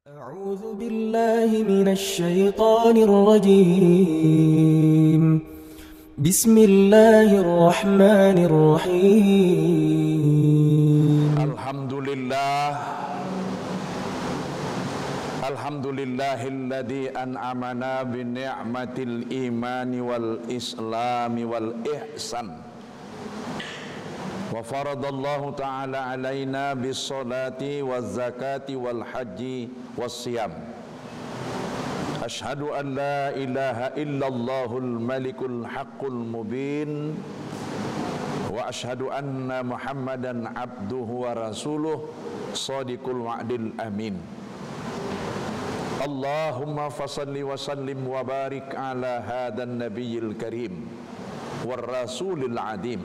أعوذ بالله من الشيطان الرجيم. بسم الله الرحمن الرحيم. Alhamdulillahilladzi an'amana bi ni'matil imani wal islami wal ihsan. Wa faradallahu ta'ala alaina bis salati waz zakati wal haji was siyam. Ashhadu an la ilaha illallahul malikul haqqul mubin. Wa ashhadu anna Muhammadan abduhu wa rasuluh shadiqul wa'dil amin. Allahumma fasalli wa sallim wa barik ala hadan nabiyil karim war rasulil adim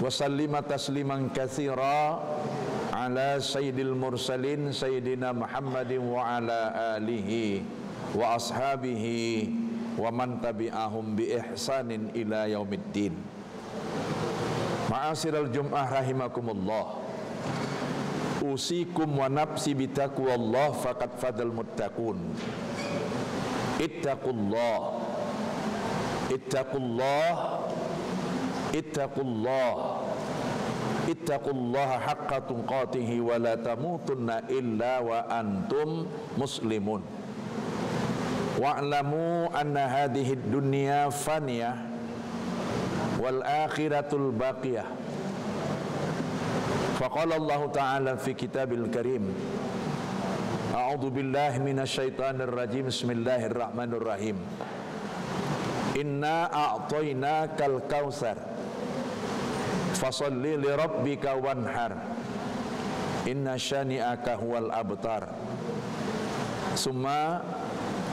wa sallima tasliman katsira ala sayyidil mursalin sayyidina Muhammadin wa ala alihi wa ashabihi wa man tabi'ahum bi ihsanin ila yaumiddin. Ma'asyiral jum'ah rahimakumullah. Usikum wa nafsi bitaqwallah faqad fadal muttaqun. Ittaqullah. Ittaqullah. Ittaqullah. Ittaqullaha haqqa tuqatih wa la tamutunna illa wa antum muslimun. Wa'lamu anna hadhihi dunya faniyah wal akhiratul baqiyah. Faqala Allah Ta'ala fi kitabil karim, a'udzu billahi minasyaitonir rajim, bismillahirrahmanirrahim. Inna a'tainakal kautsar fasalli li rabbika wanhar inna syani'aka huwal abtar. Summa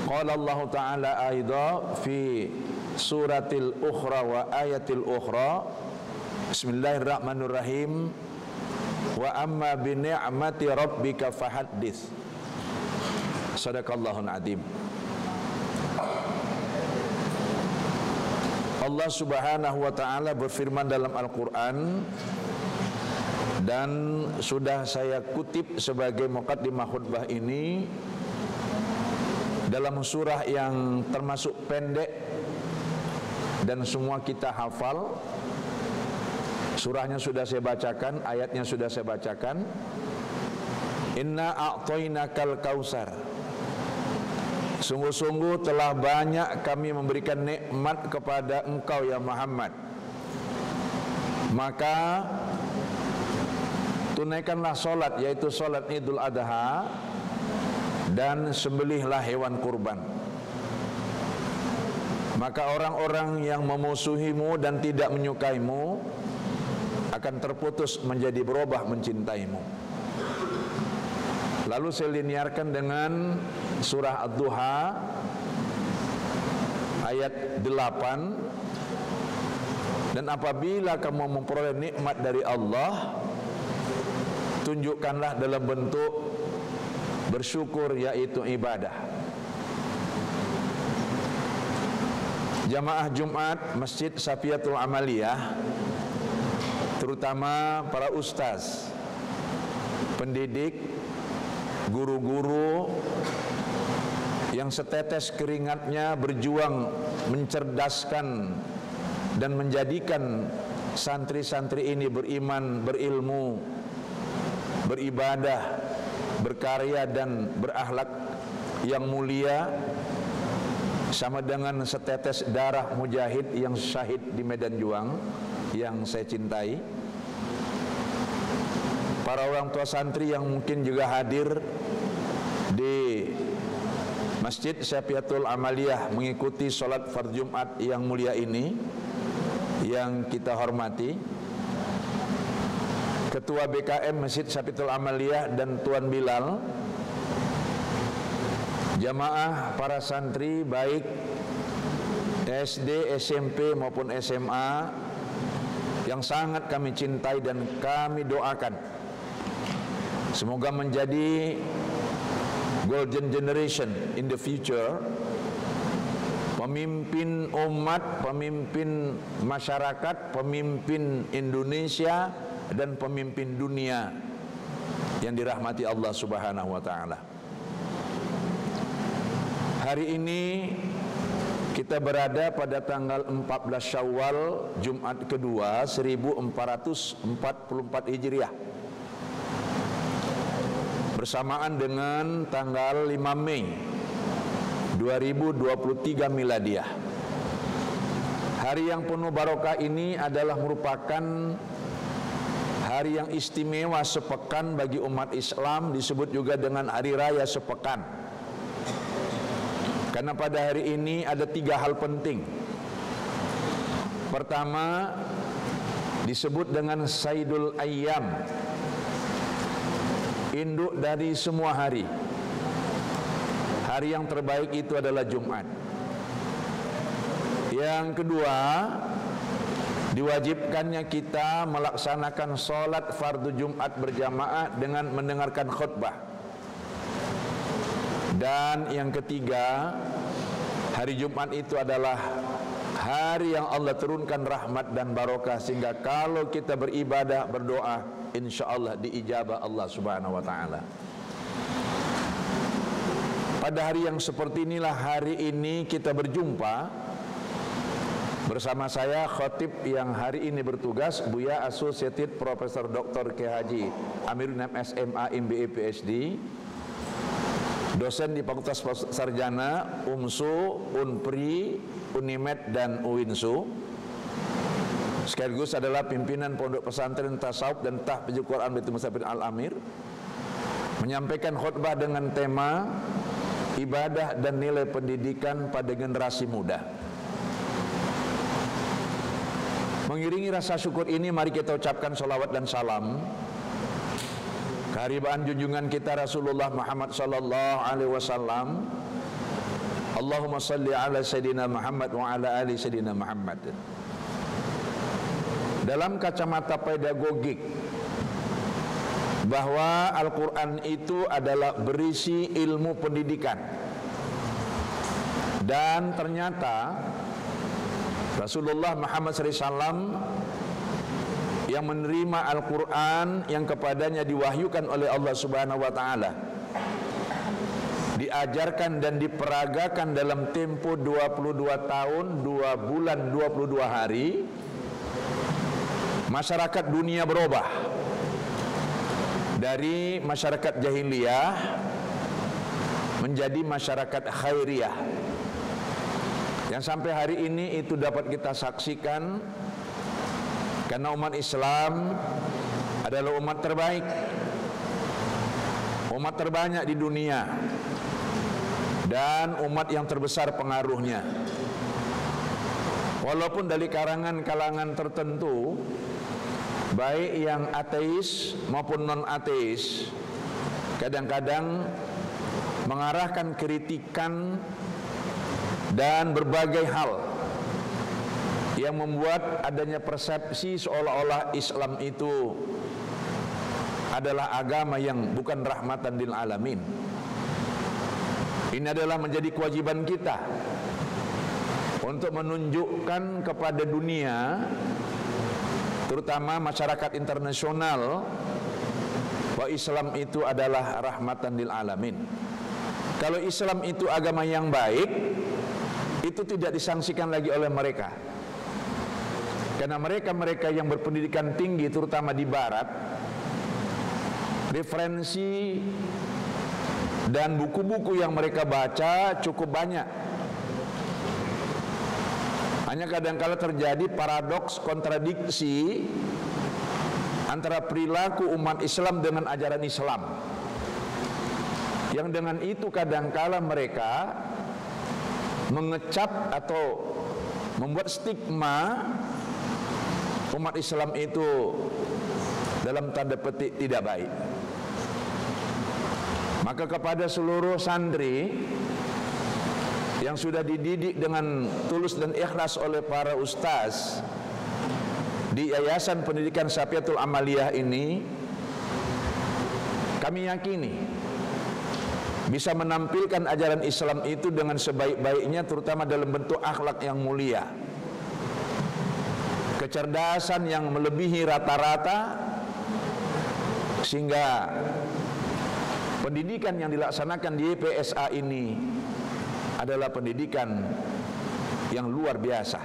qala Allah Ta'ala aidha fi suratil ukhra wa ayatil ukhra, bismillahirrahmanirrahim. Wa amma bi ni'mati rabbika fahaddits. Shadaqallahul adzim. Allah Subhanahu wa taala berfirman dalam Al-Qur'an, dan sudah saya kutip sebagai muqaddimah khutbah ini dalam surah yang termasuk pendek dan semua kita hafal. Surahnya sudah saya bacakan, ayatnya sudah saya bacakan. Inna a'tainakal kautsar. Sungguh-sungguh telah banyak kami memberikan nikmat kepada engkau ya Muhammad. Maka tunaikanlah solat, yaitu solat Idul Adha, dan sembelihlah hewan kurban. Maka orang-orang yang memusuhimu dan tidak menyukaimu akan terputus menjadi berubah mencintaimu. Lalu saya linearkan dengan surah Ad-Duha ayat 8. Dan apabila kamu memperoleh nikmat dari Allah, tunjukkanlah dalam bentuk bersyukur, yaitu ibadah. Jamaah Jumat Masjid Safiatul Amaliyah, terutama para ustaz, pendidik, guru-guru yang setetes keringatnya berjuang mencerdaskan dan menjadikan santri-santri ini beriman, berilmu, beribadah, berkarya dan berakhlak yang mulia, sama dengan setetes darah mujahid yang syahid di medan juang yang saya cintai. Para orang tua santri yang mungkin juga hadir di Masjid Safiatul Amaliyah mengikuti sholat fardhu Jumat yang mulia ini, yang kita hormati. Ketua BKM Masjid Safiatul Amaliyah dan Tuan Bilal, jamaah para santri baik SD, SMP maupun SMA yang sangat kami cintai dan kami doakan, semoga menjadi golden generation in the future, pemimpin umat, pemimpin masyarakat, pemimpin Indonesia dan pemimpin dunia yang dirahmati Allah Subhanahu wa taala. Hari ini kita berada pada tanggal 14 Syawal, Jumat kedua 1444 Hijriah, bersamaan dengan tanggal 5 Mei 2023 Miladiah. Hari yang penuh barokah ini adalah merupakan hari yang istimewa sepekan bagi umat Islam, disebut juga dengan hari raya sepekan. Karena pada hari ini ada 3 hal penting. Pertama, disebut dengan Sayyidul Ayyam, induk dari semua hari. Hari yang terbaik itu adalah Jumat. Yang kedua, diwajibkannya kita melaksanakan sholat fardu Jumat berjamaah dengan mendengarkan khutbah. Dan yang ketiga, hari Jumat itu adalah hari yang Allah turunkan rahmat dan barokah, sehingga kalau kita beribadah, berdoa, insya Allah diijabah Allah Subhanahu wa ta'ala. Pada hari yang seperti inilah hari ini kita berjumpa bersama saya, khatib yang hari ini bertugas, Buya Associated Profesor Dr. K.H. Amiruddin MSMA MBA PhD, dosen di Fakultas Sarjana, UMSU, UNPRI, UNIMED, dan UINSU. Sekaligus adalah pimpinan Pondok Pesantren Tasawuf dan Tahfidz Quran Baitul Musafir Al-Amir, menyampaikan khutbah dengan tema ibadah dan nilai pendidikan pada generasi muda. Mengiringi rasa syukur ini, mari kita ucapkan salawat dan salam keharibaan junjungan kita Rasulullah Muhammad sallallahu alaihi wasallam. Allahumma salli ala Sayyidina Muhammad wa ala ali Sayyidina Muhammad. Dalam kacamata pedagogik, bahwa Al-Quran itu adalah berisi ilmu pendidikan, dan ternyata Rasulullah Muhammad SAW yang menerima Al-Quran yang kepadanya diwahyukan oleh Allah Subhanahu wa ta'ala, diajarkan dan diperagakan dalam tempo 22 tahun, 2 bulan, 22 hari, masyarakat dunia berubah dari masyarakat jahiliyah menjadi masyarakat khairiyah, yang sampai hari ini itu dapat kita saksikan. Karena umat Islam adalah umat terbaik, umat terbanyak di dunia, dan umat yang terbesar pengaruhnya. Walaupun dari kalangan tertentu, baik yang ateis maupun non-ateis, kadang-kadang mengarahkan kritikan dan berbagai hal yang membuat adanya persepsi seolah-olah Islam itu adalah agama yang bukan rahmatan lil alamin. Ini adalah menjadi kewajiban kita untuk menunjukkan kepada dunia, terutama masyarakat internasional, bahwa Islam itu adalah rahmatan lil alamin. Kalau Islam itu agama yang baik, itu tidak disangsikan lagi oleh mereka. Karena mereka yang berpendidikan tinggi, terutama di barat, referensi dan buku-buku yang mereka baca cukup banyak. Hanya kadang-kala terjadi paradoks, kontradiksi antara perilaku umat Islam dengan ajaran Islam, yang dengan itu kadang-kala mereka mengecap atau membuat stigma umat Islam itu dalam tanda petik tidak baik. Maka kepada seluruh santri yang sudah dididik dengan tulus dan ikhlas oleh para ustaz di Yayasan Pendidikan Safiatul Amaliyah ini, kami yakini bisa menampilkan ajaran Islam itu dengan sebaik-baiknya, terutama dalam bentuk akhlak yang mulia, kecerdasan yang melebihi rata-rata, sehingga pendidikan yang dilaksanakan di PSA ini adalah pendidikan yang luar biasa.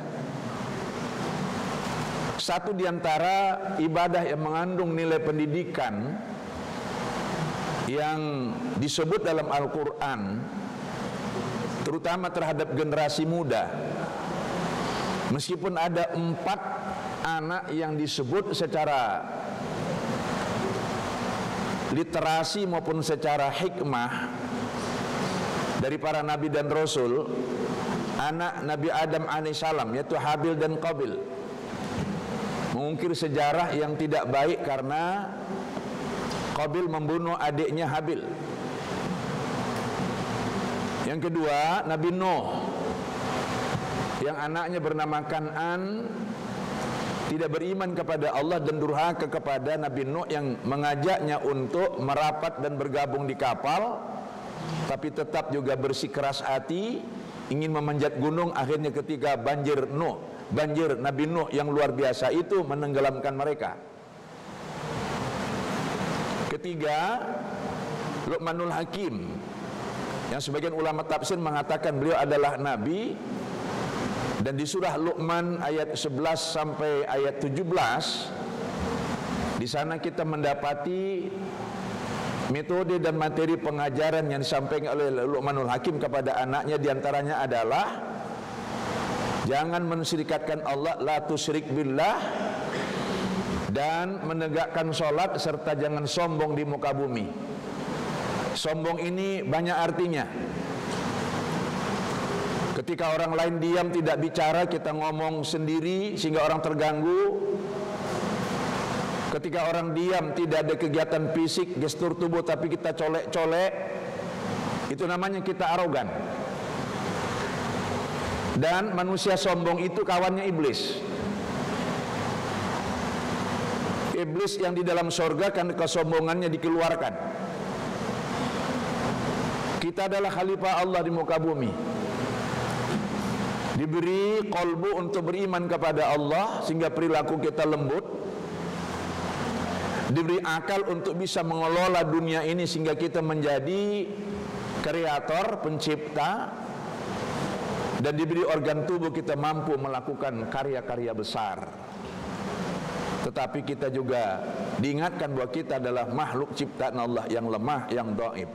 Satu di antara ibadah yang mengandung nilai pendidikan yang disebut dalam Al-Quran, terutama terhadap generasi muda, meskipun ada 4 anak yang disebut secara literasi maupun secara hikmah dari para nabi dan rasul, anak Nabi Adam alaihissalam, yaitu Habil dan Qabil, mengukir sejarah yang tidak baik karena Qabil membunuh adiknya Habil. Yang kedua, Nabi Nuh yang anaknya bernama Kan'an tidak beriman kepada Allah dan durhaka kepada Nabi Nuh yang mengajaknya untuk merapat dan bergabung di kapal, tapi tetap juga bersikeras hati ingin memanjat gunung. Akhirnya ketika banjir Nabi Nuh yang luar biasa itu menenggelamkan mereka. Ketiga, Luqmanul Hakim yang sebagian ulama tafsir mengatakan beliau adalah nabi, dan di surah Luqman ayat 11 sampai ayat 17 di sana kita mendapati metode dan materi pengajaran yang disampaikan oleh Luqmanul Hakim kepada anaknya. Diantaranya adalah jangan mensyirikatkan Allah, la tusyrik billah, dan menegakkan sholat, serta jangan sombong di muka bumi. Sombong ini banyak artinya. Ketika orang lain diam tidak bicara, kita ngomong sendiri sehingga orang terganggu. Ketika orang diam tidak ada kegiatan fisik, gestur tubuh, tapi kita colek-colek, itu namanya kita arogan. Dan manusia sombong itu kawannya iblis. Iblis yang di dalam sorga karena kesombongannya dikeluarkan. Kita adalah khalifah Allah di muka bumi, diberi qalbu untuk beriman kepada Allah sehingga perilaku kita lembut, diberi akal untuk bisa mengelola dunia ini sehingga kita menjadi kreator, pencipta, dan diberi organ tubuh kita mampu melakukan karya-karya besar. Tetapi kita juga diingatkan bahwa kita adalah makhluk ciptaan Allah yang lemah, yang dhaif.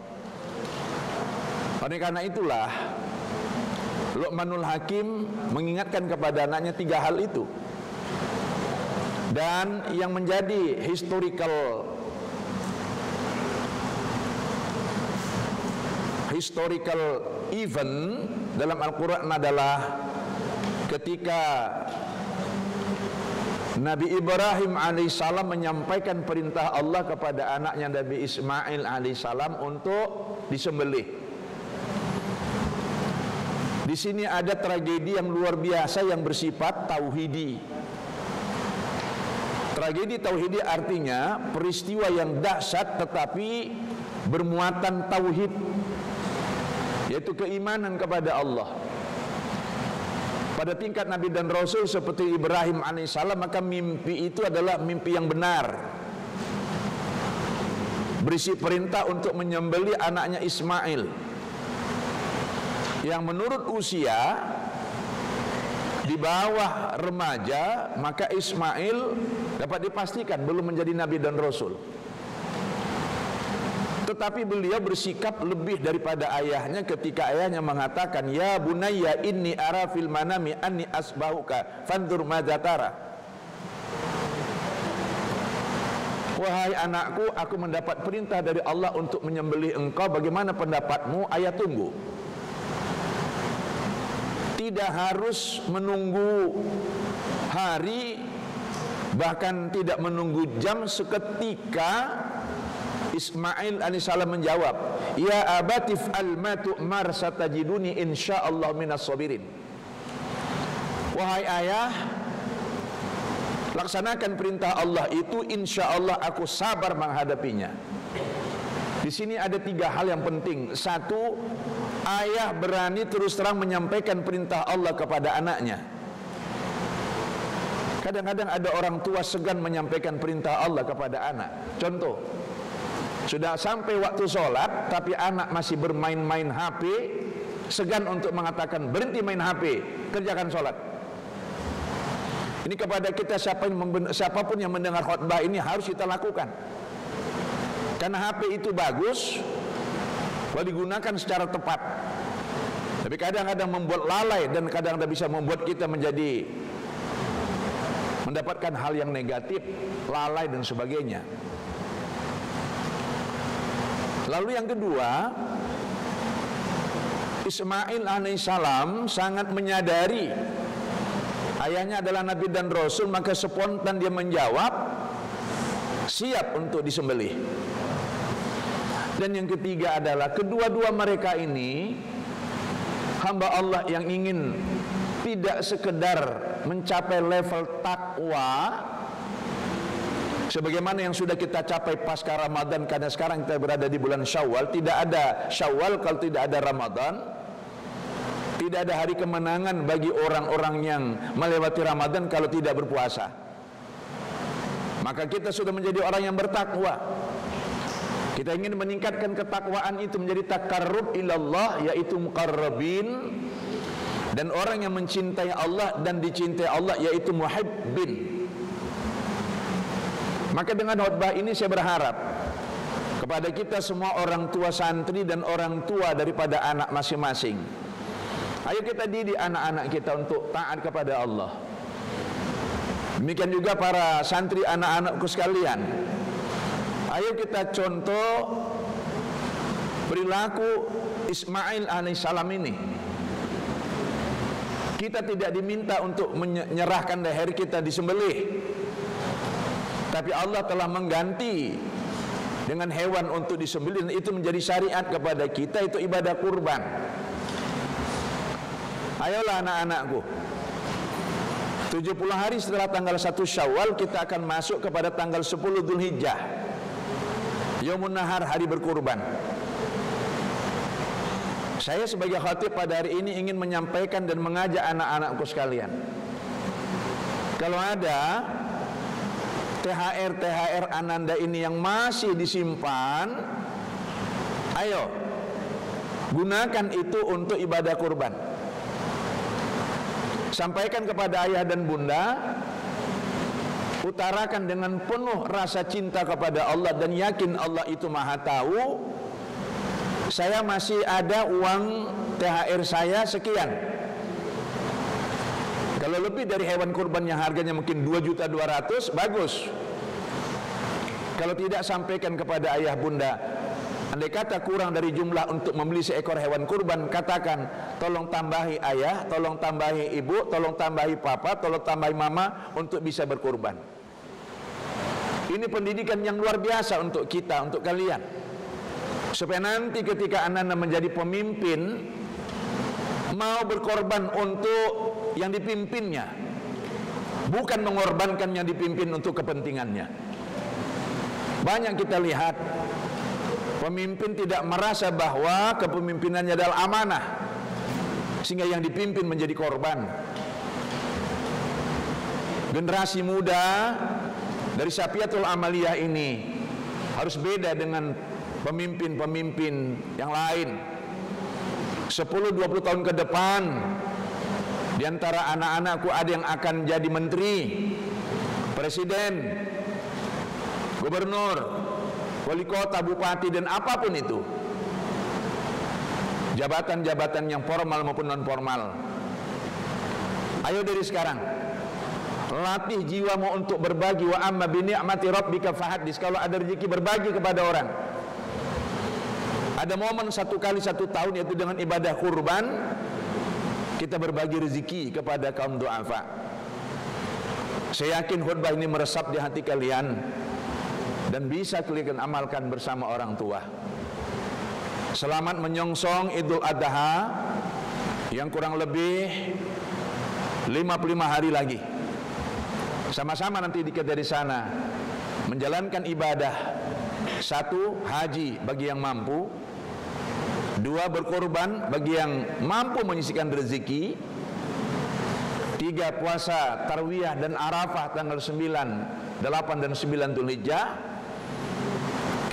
Oleh karena itulah Luqmanul Hakim mengingatkan kepada anaknya 3 hal itu. Dan yang menjadi historical event dalam Al-Quran adalah ketika Nabi Ibrahim alaihissalam menyampaikan perintah Allah kepada anaknya Nabi Ismail alaihissalam untuk disembelih. Di sini ada tragedi yang luar biasa yang bersifat tauhidi. Tragedi tauhidi artinya peristiwa yang dahsyat tetapi bermuatan tauhid, yaitu keimanan kepada Allah. Pada tingkat Nabi dan Rasul seperti Ibrahim alaihissalam, maka mimpi itu adalah mimpi yang benar, berisi perintah untuk menyembelih anaknya Ismail, yang menurut usia di bawah remaja, maka Ismail dapat dipastikan belum menjadi Nabi dan Rasul. Tetapi beliau bersikap lebih daripada ayahnya ketika ayahnya mengatakan, ya bunayya inni ara fil manami anni asbahuka fandur madza tara. Wahai anakku, aku mendapat perintah dari Allah untuk menyembelih engkau, bagaimana pendapatmu? Ayah tunggu. Tidak harus menunggu hari, bahkan tidak menunggu jam, seketika Ismail alaihissalam menjawab, ya abatif al-matu mar satajiduni insyaallah minas sabirin. Wahai ayah, laksanakan perintah Allah itu, insyaallah aku sabar menghadapinya. Di sini ada 3 hal yang penting. 1, ayah berani terus terang menyampaikan perintah Allah kepada anaknya. Kadang-kadang ada orang tua segan menyampaikan perintah Allah kepada anak. Contoh, sudah sampai waktu sholat tapi anak masih bermain-main HP, segan untuk mengatakan berhenti main HP, kerjakan sholat. Ini kepada kita siapapun yang mendengar khutbah ini harus kita lakukan. Karena HP itu bagus kalau digunakan secara tepat. Tapi kadang-kadang membuat lalai dan kadang-kadang bisa membuat kita mendapatkan hal yang negatif, lalai dan sebagainya. Lalu yang kedua, Ismail alaihissalam sangat menyadari ayahnya adalah Nabi dan Rasul, maka spontan dia menjawab siap untuk disembelih. Dan yang ketiga adalah kedua-dua mereka ini hamba Allah yang ingin tidak sekedar mencapai level takwa sebagaimana yang sudah kita capai pasca Ramadan, karena sekarang kita berada di bulan Syawal. Tidak ada Syawal kalau tidak ada Ramadan. Tidak ada hari kemenangan bagi orang-orang yang melewati Ramadan kalau tidak berpuasa. Maka kita sudah menjadi orang yang bertakwa. Kita ingin meningkatkan ketakwaan itu menjadi takarrub ilallah, yaitu muqarrabin, dan orang yang mencintai Allah dan dicintai Allah, yaitu muhibbin. Maka dengan khutbah ini saya berharap kepada kita semua orang tua santri dan orang tua daripada anak masing-masing, ayo kita didik anak-anak kita untuk taat kepada Allah. Demikian juga para santri anak-anakku sekalian, ayo kita contoh perilaku Ismail alaihissalam ini. Kita tidak diminta untuk menyerahkan leher kita disembelih, tapi Allah telah mengganti dengan hewan untuk disembelih, dan itu menjadi syariat kepada kita, itu ibadah kurban. Ayolah anak-anakku, 70 hari setelah tanggal 1 Syawal kita akan masuk kepada tanggal 10 Dzulhijjah, Yaumun Nahar, hari berkurban. Saya sebagai khatib pada hari ini ingin menyampaikan dan mengajak anak-anakku sekalian, kalau ada THR Ananda ini yang masih disimpan, ayo gunakan itu untuk ibadah kurban. Sampaikan kepada ayah dan bunda, utarakan dengan penuh rasa cinta kepada Allah dan yakin Allah itu maha tahu. Saya masih ada uang THR saya sekian. Kalau lebih dari hewan kurban yang harganya mungkin 2.200.000, bagus. Kalau tidak, sampaikan kepada ayah bunda, andai kata kurang dari jumlah untuk membeli seekor hewan kurban, katakan tolong tambahi ayah, tolong tambahi ibu, tolong tambahi papa, tolong tambahi mama untuk bisa berkurban. Ini pendidikan yang luar biasa untuk kita, untuk kalian, supaya nanti ketika anak-anak menjadi pemimpin, mau berkorban untuk yang dipimpinnya, bukan mengorbankan yang dipimpin untuk kepentingannya. Banyak kita lihat pemimpin tidak merasa bahwa kepemimpinannya adalah amanah, sehingga yang dipimpin menjadi korban. Generasi muda dari Safiatul Amaliyah ini harus beda dengan pemimpin-pemimpin yang lain. 10-20 tahun ke depan, di antara anak-anakku ada yang akan jadi menteri, presiden, gubernur, wali kota, bupati, dan apapun itu, jabatan-jabatan yang formal maupun non formal. Ayo dari sekarang latih jiwamu untuk berbagi. Wa amma bi ni'mati rabbika fahaddits. Kalau ada rezeki, berbagi kepada orang. Ada momen 1 kali 1 tahun, yaitu dengan ibadah kurban, kita berbagi rezeki kepada kaum du'afa. Saya yakin khutbah ini meresap di hati kalian dan bisa kalian amalkan bersama orang tua. Selamat menyongsong Idul Adha yang kurang lebih 55 hari lagi. Sama-sama nanti kita dari sana menjalankan ibadah. 1, haji bagi yang mampu. 2, berkorban bagi yang mampu menyisihkan rezeki. 3, puasa Tarwiyah dan Arafah tanggal 9, 8 dan 9 Dzulhijjah.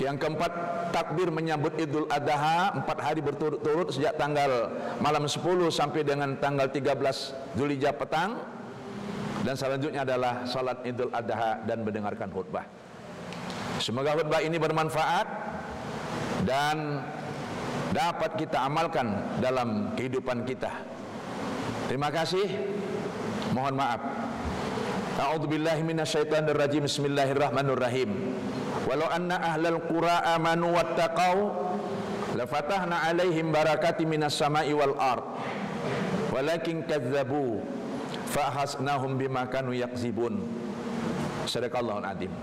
Yang keempat, takbir menyambut Idul Adha 4 hari berturut-turut sejak tanggal malam 10 sampai dengan tanggal 13 Zulhijjah petang. Dan selanjutnya adalah salat Idul Adha dan mendengarkan khutbah. Semoga khutbah ini bermanfaat dan dapat kita amalkan dalam kehidupan kita. Terima kasih. Mohon maaf. A'udzubillahi minasyaitonirrajim. Bismillahirrahmanirrahim. Walau anna ahlal qura amanu wattaqau lafatahna 'alaihim barakatim minas sama'i wal ard. Walakin kadzdzabu fahasnahum bima kanu yakzibun. Shadaqallahul adzim.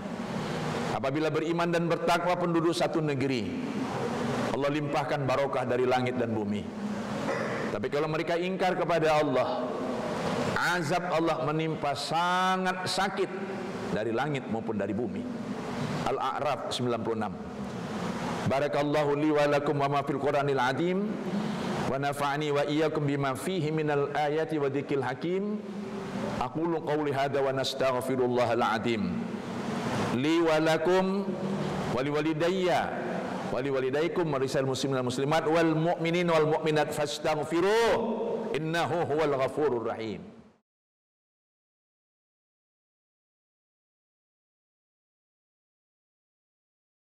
Apabila beriman dan bertakwa penduduk satu negeri, Allah limpahkan barokah dari langit dan bumi. Tapi kalau mereka ingkar kepada Allah, azab Allah menimpa sangat sakit dari langit maupun dari bumi. Al-A'raf 96. Barakallahu li wa lakum wa ma fil Qur'anil azim wa nafa'ani wa iyyakum bima fihi minal ayati wa dzikril hakim. Aqulu qawli hadza wa nastaghfirullahal azim li wa lakum wa liwalidayya wa liwalidaykum wa lisal muslimin wal muslimat wal mu'minin wal mu'minat fastaghfiruh innahu huwal ghafurur rahim.